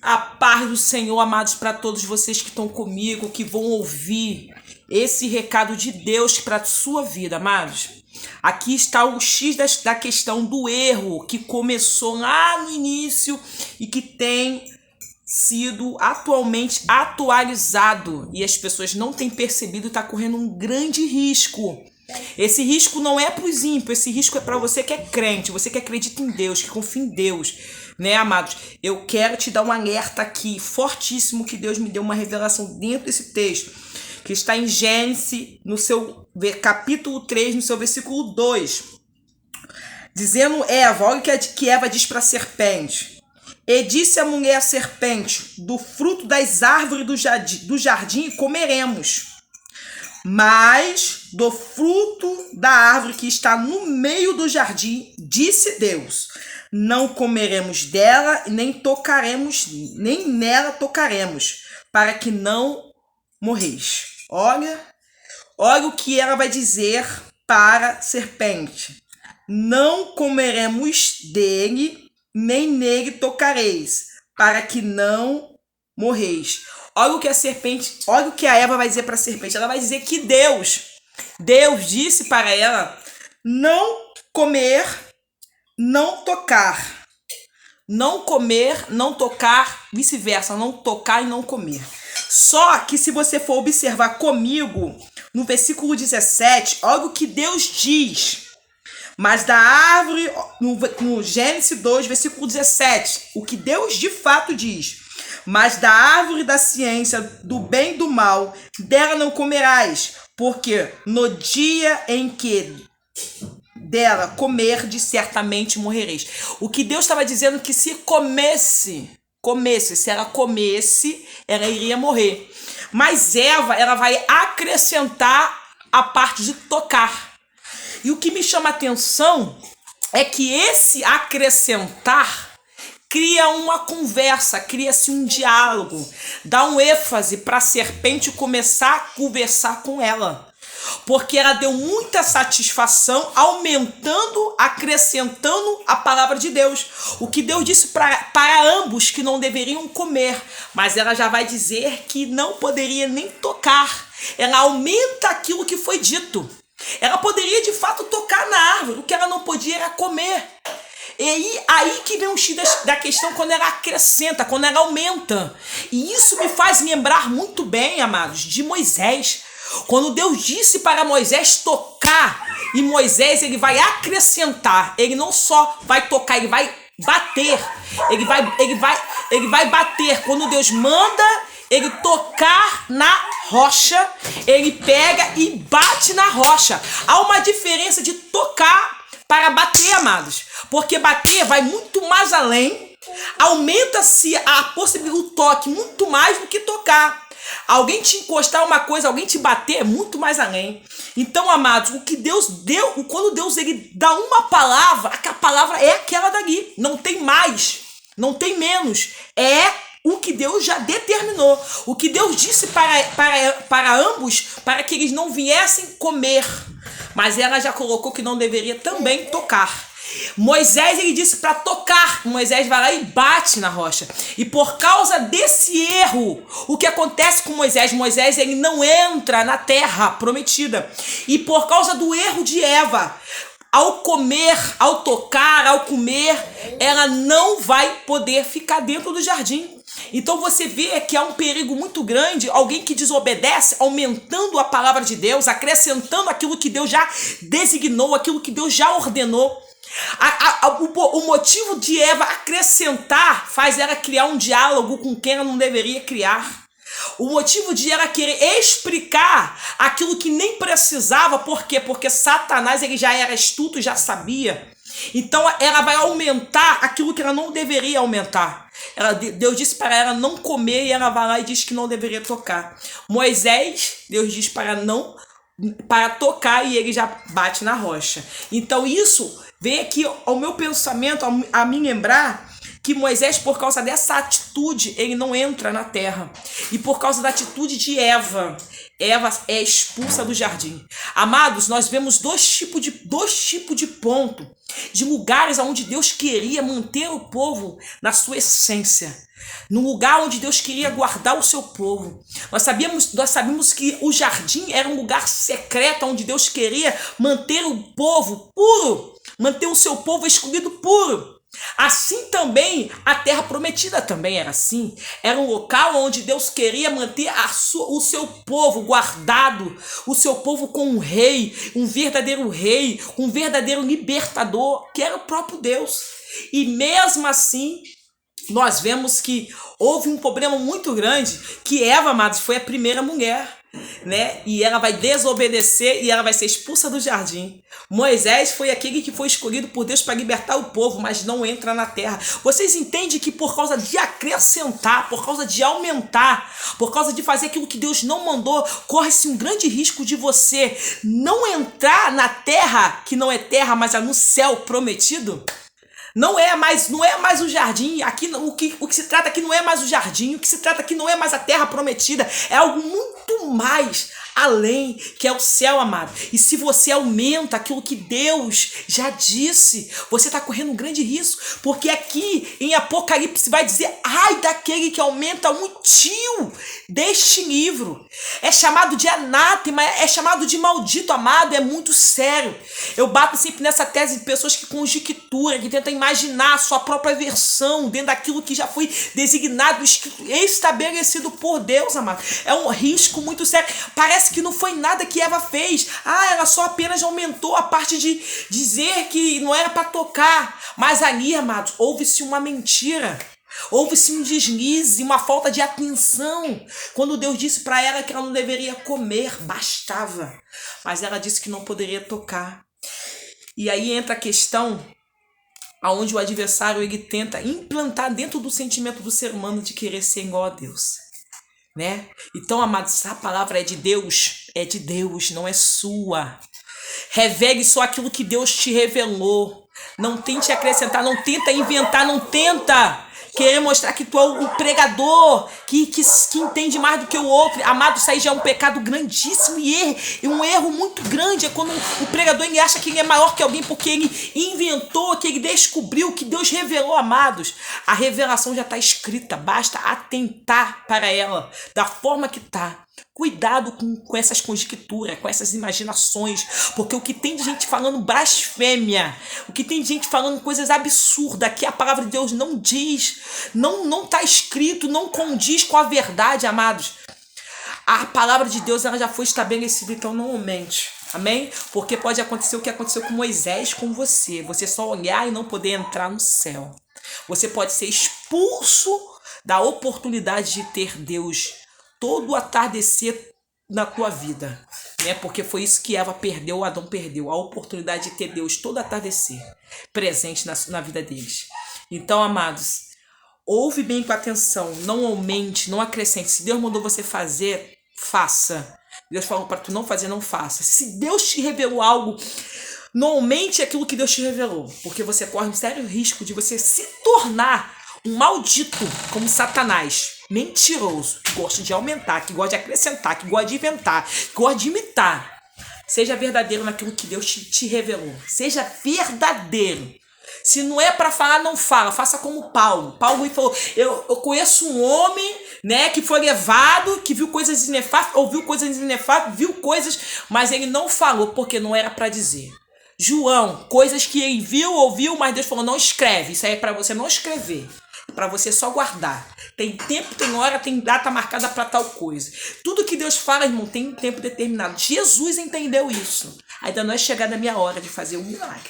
A paz do Senhor, amados, para todos vocês que estão comigo, que vão ouvir esse recado de Deus para a sua vida, amados. Aqui está o X da questão do erro que começou lá no início e que tem sido atualmente atualizado. E as pessoas não têm percebido e está correndo um grande risco. Esse risco não é para os ímpios, esse risco é para você que é crente, você que acredita em Deus, que confia em Deus, né, amados? Eu quero te dar um alerta aqui, fortíssimo, que Deus me deu uma revelação dentro desse texto, que está em Gênesis, no seu capítulo 3, no seu versículo 2, dizendo Eva, olha o que Eva diz para a serpente. E disse a mulher à serpente, do fruto das árvores do jardim comeremos, mas do fruto da árvore que está no meio do jardim, disse Deus, não comeremos dela, nem tocaremos, nem nela tocaremos, para que não morreis. Olha o que ela vai dizer para a serpente. Não comeremos dele, nem nele tocareis, para que não morreis. Olha o que a serpente, olha o que a Eva vai dizer para a serpente. Ela vai dizer que Deus disse para ela não comer, não tocar. Não comer, não tocar, vice-versa, não tocar e não comer. Só que se você for observar comigo, no versículo 17, olha o que Deus diz. Mas da árvore, no Gênesis 2, versículo 17, o que Deus de fato diz. Mas da árvore da ciência do bem e do mal, dela não comerás, porque no dia em que dela comerdes, certamente morrereis. O que Deus estava dizendo que se se ela comesse, ela iria morrer. Mas Eva, ela vai acrescentar a parte de tocar. E o que me chama a atenção é que esse acrescentar cria uma conversa, cria-se um diálogo, dá um ênfase para a serpente começar a conversar com ela. Porque ela deu muita satisfação, aumentando, acrescentando a palavra de Deus. O que Deus disse para ambos que não deveriam comer, mas ela já vai dizer que não poderia nem tocar. Ela aumenta aquilo que foi dito. Ela poderia de fato tocar na árvore, o que ela não podia era comer. E aí que vem o X da questão, quando ela acrescenta, quando ela aumenta. E isso me faz lembrar muito bem, amados, de Moisés. Quando Deus disse para Moisés tocar, e Moisés ele vai acrescentar, ele não só vai tocar, ele vai bater, ele vai bater. Quando Deus manda ele tocar na rocha, ele pega e bate na rocha. Há uma diferença de tocar para bater, amados, porque bater vai muito mais além, aumenta-se a possibilidade do toque muito mais do que tocar. Alguém te encostar uma coisa, alguém te bater, é muito mais além. Então, amados, o que Deus deu, quando Deus ele dá uma palavra, a palavra é aquela dali. Não tem mais, não tem menos. É o que Deus já determinou. O que Deus disse para ambos, para que eles não viessem comer. Mas ela já colocou que não deveria também tocar. Moisés ele disse para tocar. Moisés vai lá e bate na rocha. E por causa desse erro, o que acontece com Moisés? Moisés ele não entra na terra prometida. E por causa do erro de Eva, ao comer, ao tocar, ao comer, ela não vai poder ficar dentro do jardim. Então você vê que há um perigo muito grande, alguém que desobedece, aumentando a palavra de Deus, acrescentando aquilo que Deus já designou, aquilo que Deus já ordenou. O motivo de Eva acrescentar faz ela criar um diálogo com quem ela não deveria criar. O motivo de ela querer explicar aquilo que nem precisava, por quê? Porque Satanás ele já era astuto, já sabia. Então ela vai aumentar aquilo que ela não deveria aumentar. Deus disse para ela não comer e ela vai lá e diz que não deveria tocar. Moisés, Deus diz para tocar e ele já bate na rocha. Então isso vem aqui ao meu pensamento, a me lembrar que Moisés, por causa dessa atitude, ele não entra na terra. E por causa da atitude de Eva é expulsa do jardim. Amados, nós vemos dois tipos de ponto. de lugares onde Deus queria manter o povo na sua essência, no lugar onde Deus queria guardar o seu povo. Nós sabíamos que o jardim era um lugar secreto onde Deus queria manter o povo puro, manter o seu povo escolhido puro. Assim também a terra prometida também era assim. Era um local onde Deus queria manter o seu povo guardado, o seu povo com um rei, um verdadeiro libertador, que era o próprio Deus. E mesmo assim, nós vemos que houve um problema muito grande, que Eva, amados, foi a primeira mulher, né? E ela vai desobedecer e ela vai ser expulsa do jardim. Moisés foi aquele que foi escolhido por Deus para libertar o povo, mas não entra na terra. Vocês entendem que por causa de acrescentar, por causa de aumentar, por causa de fazer aquilo que Deus não mandou, corre-se um grande risco de você não entrar na terra, que não é terra, mas é no céu prometido? Não é mais o jardim. Aqui o que se trata aqui não é mais o jardim. O que se trata aqui não é mais a terra prometida. É algo muito mais além, que é o céu, amado. E se você aumenta aquilo que Deus já disse, você está correndo um grande risco. Porque aqui em Apocalipse vai dizer: ai daquele que aumenta um tio deste livro. É chamado de anátema, é chamado de maldito, amado. É muito sério. Eu bato sempre nessa tese de pessoas que conjecturam, que tentam imaginar a sua própria versão dentro daquilo que já foi designado, estabelecido por Deus, amado. É um risco muito sério. Parece que não foi nada que Eva fez. Ela só apenas aumentou a parte de dizer que não era para tocar. Mas ali, amados, houve-se uma mentira. Houve-se um deslize, uma falta de atenção. Quando Deus disse para ela que ela não deveria comer, bastava. Mas ela disse que não poderia tocar. E aí entra a questão aonde o adversário ele tenta implantar dentro do sentimento do ser humano de querer ser igual a Deus, né? Então, amados, a palavra é de Deus, não é sua. Revele só aquilo que Deus te revelou. Não tente acrescentar, não tenta inventar, não tenta querer mostrar que tu é o pregador, que entende mais do que o outro. Amado, isso aí já é um pecado grandíssimo e um erro muito grande. É quando o pregador ele acha que ele é maior que alguém porque ele inventou, que ele descobriu, que Deus revelou, amados. A revelação já está escrita, basta atentar para ela da forma que está. Cuidado com essas conjecturas, com essas imaginações, porque o que tem de gente falando blasfêmia, o que tem de gente falando coisas absurdas que a palavra de Deus não diz, não está escrito, não condiz com a verdade, amados. A palavra de Deus ela já foi estabelecida, então não aumente. Amém? Porque pode acontecer o que aconteceu com Moisés, com você só olhar e não poder entrar no céu. Você pode ser expulso da oportunidade de ter Deus todo o atardecer na tua vida, né? Porque foi isso que Eva perdeu, Adão perdeu, a oportunidade de ter Deus todo atardecer presente na vida deles. Então, amados, ouve bem com atenção, não aumente, não acrescente. Se Deus mandou você fazer, faça. Deus falou para tu não fazer, não faça. Se Deus te revelou algo, não aumente aquilo que Deus te revelou, porque você corre um sério risco de você se tornar um maldito como Satanás, mentiroso, que gosta de aumentar, que gosta de acrescentar, que gosta de inventar, que gosta de imitar. Seja verdadeiro naquilo que Deus te revelou. Seja verdadeiro. Se não é para falar, não fala. Faça como Paulo. Paulo falou, eu conheço um homem, né, que foi levado, que viu coisas inefáveis, ouviu coisas inefáveis, viu coisas, mas ele não falou porque não era para dizer. João, coisas que ele viu, ouviu, mas Deus falou, não escreve. Isso aí é para você não escrever. Para você só guardar. Tem tempo, tem hora, tem data marcada para tal coisa. Tudo que Deus fala, irmão, tem um tempo determinado. Jesus entendeu isso. Ainda não é chegada a minha hora de fazer um milagre.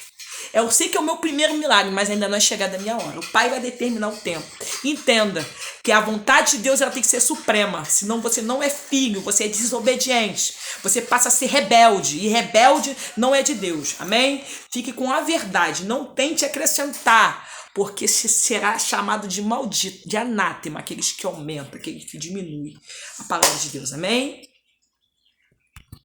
Eu sei que é o meu primeiro milagre, mas ainda não é chegada a minha hora. O Pai vai determinar o tempo. Entenda que a vontade de Deus ela tem que ser suprema. Senão você não é filho, você é desobediente. Você passa a ser rebelde. E rebelde não é de Deus. Amém? Fique com a verdade. Não tente acrescentar. Porque será chamado de maldito, de anátema, aqueles que aumentam, aqueles que diminuem a palavra de Deus. Amém?